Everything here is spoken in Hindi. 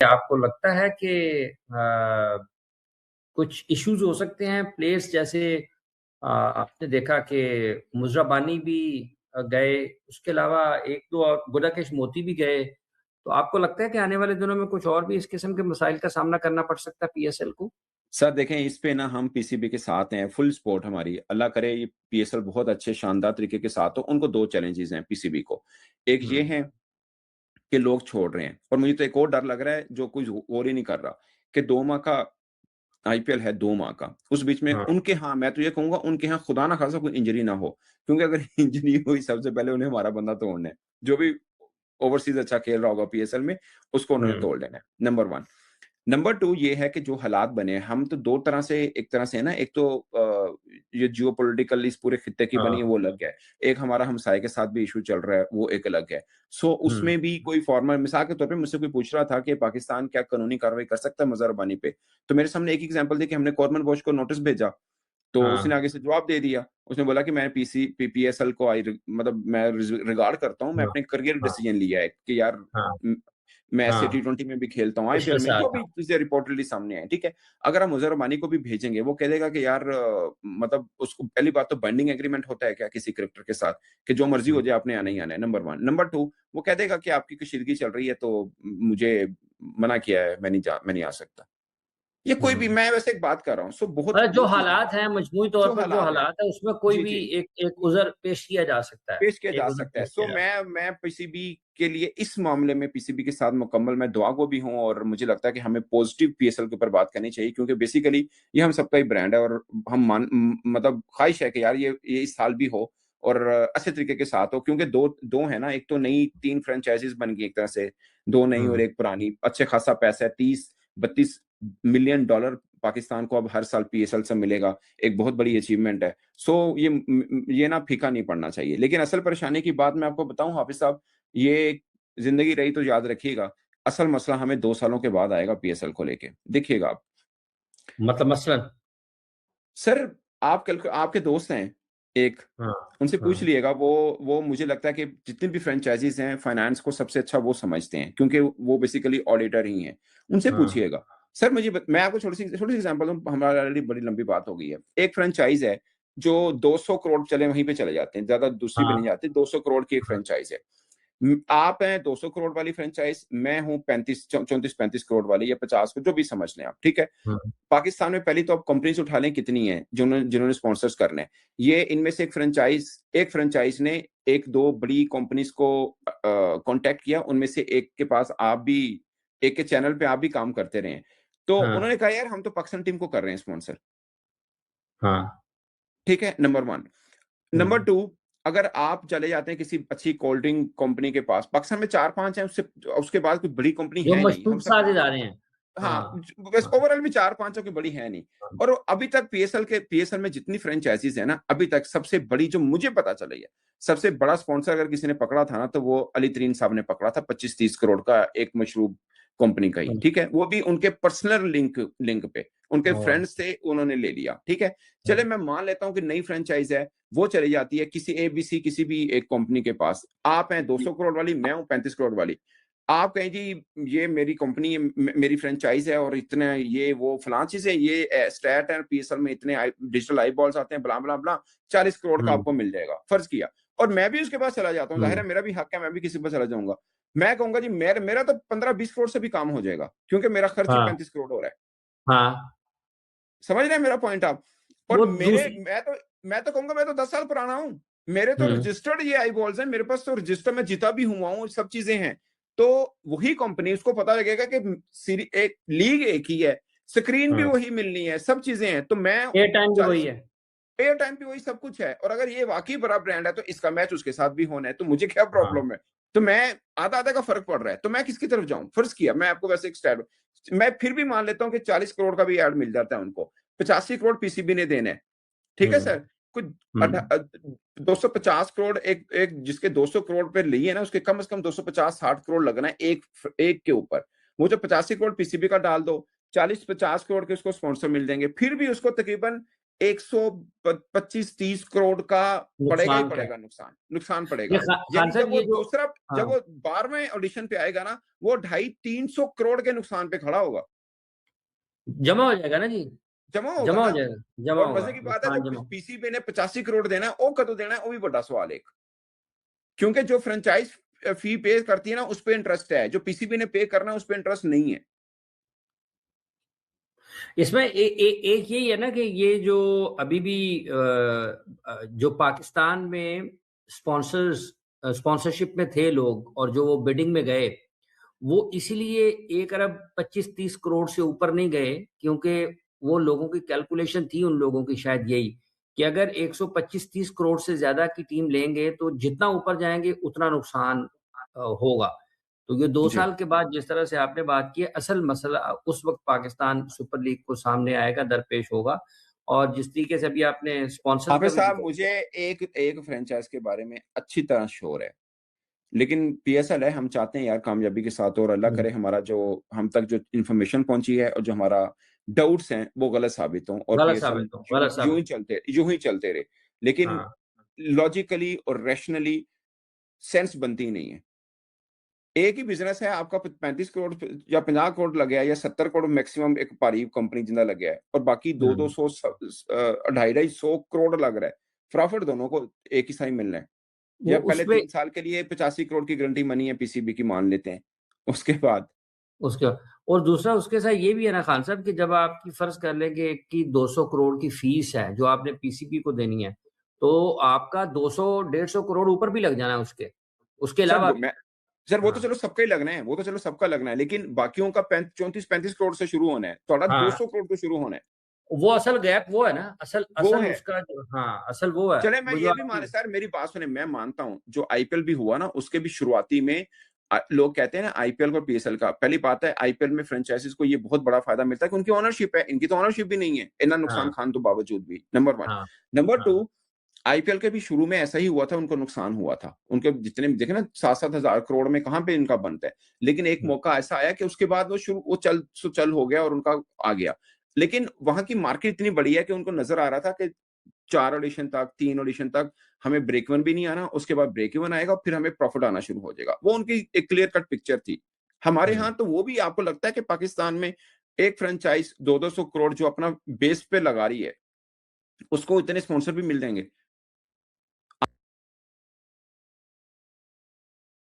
क्या आपको लगता है कि कुछ इश्यूज हो सकते हैं प्लेयर्स जैसे आपने देखा कि मुजराबानी भी गए, उसके अलावा एक दो और गुडाकेश मोती भी गए। तो आपको लगता है कि आने वाले दिनों में कुछ और भी इस किस्म के मसाइल का सामना करना पड़ सकता है पीएसएल को? सर देखें, इस पे ना हम पीसीबी के साथ हैं, फुल सपोर्ट हमारी। अल्लाह करे ये पीएसएल बहुत अच्छे शानदार तरीके के साथ हो। उनको 2 चैलेंजेस हैं पीसीबी को। एक ये हम्म। है कि लोग छोड़ रहे हैं, और मुझे तो एक और डर लग रहा है जो कुछ गौर ही नहीं कर रहा, कि 2 माह का आईपीएल है, 2 माह का। उस बीच में हाँ। उनके यहाँ, मैं तो ये कहूँगा उनके यहाँ खुदा ना खास्ता कोई इंजरी ना हो। क्योंकि अगर इंजरी हुई, सबसे पहले उन्हें हमारा बंदा तोड़ना है। जो भी ओवरसीज़ अच्छा खेल रहा होगा पीएसएल में, उसको उन्होंने हम्म। तोड़ लेना है, नंबर 1। नंबर 2 ये है कि जो हालात बने हैं, हम तो 2 तरह से, एक तरह से है ना, एक तो ये जियोपॉलिटिकल इस पूरे खित्ते की बनी है, हाँ। वो अलग है। एक हमारा हमसाये के साथ भी इश्यू चल रहा है, वो एक अलग है। सो हम्म। उसमें भी कोई फॉर्मल मिसाल के तौर पे मुझसे कोई पूछ रहा था कि पाकिस्तान क्या कानूनी कार्रवाई कर सकता है मज़हर अबानी पे? तो मेरे सामने एक एग्ज़ाम्पल दी कि हमने कॉरमन बॉश को नोटिस भेजा, तो उसने हाँ। आगे से जवाब दे दिया। उसने बोला कि मैं पीएसएल को मतलब मैं रिगार्ड करता हूँ, मैं हाँ। अपने करियर हाँ। डिसीजन लिया है कि यार हाँ। उम, मैं ऐसे हाँ। टी20 में भी खेलता हूँ, इसके आईपीएल में, जो साथ। भी चीज़ें रिपोर्टेडली सामने आई, ठीक है? अगर हम अज़हर रमानी को भी भेजेंगे, वो कह देगा कि यार मतलब उसको पहली बात तो बाइंडिंग एग्रीमेंट होता है क्या किसी क्रिकेटर के साथ, कि जो मर्ज़ी हो हाँ। जाए आपने आना ही आना है, नंबर 1। नंबर 2, वो कह देगा कि आपकी कशीदगी चल रही है, तो मुझे मना किया है, मैं नहीं आ सकता। ये कोई भी, हम्म। मैं वैसे एक बात कर रहा हूँ, सो बहुत मतलब जो बहुत चीज़ें हैं, हालात हैं, मजमूई तौर जो पर जो हालात हैं। हालात है, उसमें कोई जी, भी जी। एक एक उज़र पेश किया जा सकता है। पेश किया एक जा उज़र सकता है। पेश सो किया जा सकता मैं पीसीबी के लिए इस मामले में पीसीबी के साथ मुकम्मल मैं दुआगो भी हूँ, और मुझे लगता है कि हमें पॉजिटिव पीएसएल के ऊपर बात करनी चाहिए, क्योंकि बेसिकली ये हम सबका ही ब्रांड है, और हम मतलब ख्वाहिश है कि यार ये इस साल भी हो, और अच्छे तरीके के साथ हो, क्योंकि 2 है ना, एक तो नई 3 फ्रैंचाइज़ीज़ बन गई एक तरह से, 2 नई है। और 1 पुरानी। अच्छे खासा पैसा है, 30-32 मिलियन डॉलर पाकिस्तान को अब हर साल पीएसएल से मिलेगा। एक बहुत बड़ी अचीवमेंट है। सो ये ना फीका नहीं पड़ना चाहिए। लेकिन असल परेशानी की बात मैं आपको बताऊँ हाफ़िज़ साहब, ये ज़िंदगी रही तो याद रखिएगा, असल मसला हमें 2 सालों के बाद आएगा पीएसएल को लेके, देखिएगा आप। मतलब मसलन। सर, आप कल को आपके दोस्त हैं एक, हाँ। उनसे पूछ हाँ। लीजिएगा, वो मुझे लगता है कि जितनी भी फ्रैंचाइज़ीज़ हैं, फाइनेंस को सबसे अच्छा वो समझते हैं, क्योंकि वो बेसिकली ऑडिटर ही हैं। उनसे हाँ। पूछिएगा। सर मुझे मैं आपको छोटी-सी एग्ज़ाम्पल दूँ, हमारा ऑलरेडी बड़ी लंबी बात हो गई है। एक फ्रैंचाइज़ है, जो 200 करोड़ चले वहीं पे चले जाते हैं, ज़्यादा दूसरी पे हाँ। नहीं जाते, 200 करोड़ की एक हाँ। फ्रैंचाइज़ है। आप हैं 200 करोड़ वाली फ्रैंचाइज़, मैं हूँ 35 चौ 34-35 करोड़ वाली, या 50 जो भी समझ लें आप, ठीक है? हाँ। पाकिस्तान में पहली तो आप कंपनीज़ उठा लें कितनी हैं, जिन्होंने स्पॉन्सर्स करने हैं। ये इनमें से एक फ्रैंचाइज़ ने 1-2 बड़ी कंपनीज़ को कॉन्टैक्ट किया, उनमें से एक के पास आप भी, एक के चैनल पे आप भी काम करते रहे हैं। तो हाँ। उन्होंने कहा यार हम तो पाकिस्तान टीम को कर रहे हैं स्पॉन्सर, हाँ। ठीक है? नंबर 1। नंबर हम्म। 2, अगर आप चले जाते हैं किसी अच्छी कोल्ड ड्रिंक कंपनी के पास, पाकिस्तान में 4-5 हैं, उससे उसके बाद कोई बड़ी कंपनी जो है नहीं, हम मशहूर सब जानते हैं। साझेदारें हैं। हाँ, हाँ। बस हाँ। ओवरऑल भी 4-5 की बड़ी है नहीं। हाँ। और अभी तक पीएसएल में जितनी फ्रैंचाइज़ीज़ है ना, अभी तक सबसे बड़ी जो मुझे पता चली है, सबसे बड़ा स्पॉन्सर अगर किसी ने पकड़ा था ना, तो वो अली तरीन साहब ने पकड़ा था, 25-30 करोड़ का एक मशरूब कंपनी का ही, हाँ। ठीक है? वो भी उनके पर्सनल लिंक लिंक पे, उनके हाँ। फ्रेंड्स थे, उन्होंने ले लिया, ठीक है? चलिए मैं मान लेता हूँ कि नई फ्रैंचाइज़ है, वो चली जाती है किसी एबीसी किसी भी एक कंपनी के पास। आप हैं 200 करोड़ वाली, मैं हूँ 35 करोड़ वाली। आप कहें जी ये मेरी कंपनी है, मेरी फ्रेंचाइज़ है, और इतने ये वो फलां चीज़ है, ये स्टैट है, पीएसएल में इतने डिजिटल आई बॉल्स आते हैं, ब्ला ब्ला ब्ला, 40 करोड़ का हम्म। आपको मिल जाएगा, फर्ज किया, और मैं भी उसके पास चला जाता हूँ, जाहिर हम्म। है मेरा भी हक है, मैं भी किसी के पास चला जाऊंगा। मैं कहूंगा जी मेरा तो 15-20 करोड़ से भी काम हो जाएगा, क्योंकि मेरा खर्च ही हाँ। 35 करोड़ हो रहा है। हाँ। समझ रहे हैं मेरा पॉइंट आप? और वो दूसरी। मैं तो कहूंगा मैं तो 10 साल पुराना हूँ। मेरे तो हम्म। रजिस्टर्ड ये आई बॉल्स हैं, मेरे पास तो रजिस्टर में जीता भी हुआ हूँ, सब चीज़ें हैं। तो वही कंपनी, उसको पता लगेगा कि सीरी एक लीग एक ही है, स्क्रीन भी हाँ। वही मिलनी है, सब चीज़ें हैं। तो मैं एयर टाइम भी वही 40 है। एयर टाइम पे वही सब कुछ है, और अगर ये वाक़ई बड़ा ब्रांड है, तो इसका मैच उसके साथ भी होना है, तो मुझे क्या हाँ। प्रॉब्लम है? तो मैं आधा-आधा का फ़र्क पड़ रहा है, तो मैं किसकी तरफ जाऊँ? फ़र्ज़ किया मैं आपको वैसे एक स्टैट, मैं फिर भी मान लेता हूँ कि 40 करोड़ का भी ऐड मिल जाता है उनको, 85 करोड़ पीसीबी ने देने हैं, ठीक है हम्म। सर? कुछ हम्म। 250 करोड़, एक एक जिसके 200 करोड़ पे लिए ना, उसके कम से कम 250-60 करोड़ लगना है एक के ऊपर। वो जो 85 करोड़ पीसीबी का डाल दो, 40-50 करोड़ के उसको स्पॉन्सर मिल जाएँगे, फिर भी उसको तकरीबन 125-30 करोड़ का पड़ेगा ही नुकसान का। पड़ेगा, नुकसान ये पड़ेगा। खान यानी साहब ये जो हाँ, जब वो 12वें ऑडिशन पे आएगा ना, वो 250-300 करोड़ के नुकसान पे खड़ा होगा, जमा हो जाएगा ना जी, जमा होगा जमा हो ना। जाएगा, जमा और होगा, मजे की बात है, नुकसान जब जमा। पीसीबी ने 85 करोड़ देना है, वो कदों देना है, वो भी बड़ा सवाल है। क्योंकि जो फ्रेंचाइज फी पे करती है ना, उस पे इंटरेस्ट है, जो पीसीबी ने पे करना है उस पे इंटरेस्ट नहीं है। इसमें एक यही है ना कि ये जो अभी भी जो पाकिस्तान में स्पॉन्सरशिप में थे लोग और जो वो बिडिंग में गए, वो इसीलिए 1 अरब 25-30 करोड़ से ऊपर नहीं गए, क्योंकि वो लोगों की कैलकुलेशन थी उन लोगों की शायद यही कि अगर 125-30 करोड़ से ज्यादा की टीम लेंगे तो जितना ऊपर जाएंगे उतना नुकसान होगा। तो ये 2 साल जी। के बाद जिस तरह से आपने बात की है, असल मसला उस वक्त पाकिस्तान सुपर लीग को सामने आएगा, दरपेश होगा। और जिस तरीके से अभी आपने स्पॉन्सर्स का हाफिज भी साहब, जिक्र मुझे एक एक फ्रेंचाइज के बारे में अच्छी तरह शोर है, लेकिन पीएसएल है, हम चाहते हैं यार कामयाबी के साथ, और अल्लाह करे हमारा जो हम तक जो इन्फॉर्मेशन पहुंची है और जो हमारा डाउट्स हैं वो गलत साबित हों, और गलत पीएसएल साबित हो, गलत साबित। यूं ही चलते रहे। लेकिन हाँ, लॉजिकली और रैशनली सेंस बनती नहीं है। एक ही बिजनेस है, आपका 35 करोड़ या 50 करोड़ लग गया, या 70 करोड़ मैक्सिमम एक भारी कंपनी जिंदा लग गया है, और बाकी दो दो हम्म। सौ 250-250 करोड़ लग रहा है। प्रॉफिट दोनों को एक ही साथ मिलना है। वो या पहले उसमें 3 साल के लिए 85 करोड़ की गारंटी मनी है पीसीबी की, मान लेते हैं, उसके बाद उसके और दूसरा उसके साथ ये भी है ना खान साहब कि जब आपकी फर्ज कर लें कि कि 200 करोड़ की फीस है जो आपने पीसीबी को देनी है, तो आपका 200-150 करोड़ ऊपर भी लग जाना है उसके उसके सर अलावा वो भी। मैं सर वो तो हाँ, चलो सबका ही लगना है, वो तो चलो सबका लगना है, लेकिन बाकियों का 34-35 करोड़ से शुरू होना है, थोड़ा हाँ, 200 करोड़ तो शुरू होना है। वो असल गैप वो है ना, असल वो असल है। उसका जो हाँ, असल वो है, चले मैं वो जो ये भी आपकी। सर मेरी बात सुने, मैं मानता हूं जो आईपीएल भी हुआ ना, उसके भी शुरुआती में लोग कहते हैं ना आईपीएल और पीएसएल का, पहली बात है आईपीएल में फ्रेंचाइजीज को ये बहुत बड़ा फायदा मिलता है कि उनकी ओनरशिप है, इनकी तो ओनरशिप भी नहीं है, इतना नुकसान हाँ, खान तो बावजूद भी, नंबर 1। हाँ, नंबर हाँ, 2, आईपीएल के भी शुरू में ऐसा ही हुआ था, उनको नुकसान हुआ था, उनके जितने देखे ना 7-7 हजार करोड़ में कहां पे इनका बनता है। लेकिन एक हम्म, मौका ऐसा आया कि उसके बाद वो चल हो गया और उनका आ गया। लेकिन वहां की मार्केट इतनी बड़ी है कि उनको नजर आ रहा था कि 4 ऑडिशन तक, 3 ऑडिशन तक हमें ब्रेक इवन भी नहीं आना, उसके बाद ब्रेक इवन आएगा, फिर हमें प्रॉफिट आना शुरू हो जाएगा। वो उनकी एक क्लियर कट पिक्चर थी। हमारे हम्म। यहाँ तो वो भी आपको लगता है कि पाकिस्तान में एक फ्रेंचाइज 200-200 करोड़ जो अपना बेस पे लगा रही है, उसको इतने स्पॉन्सर भी मिल जाएंगे?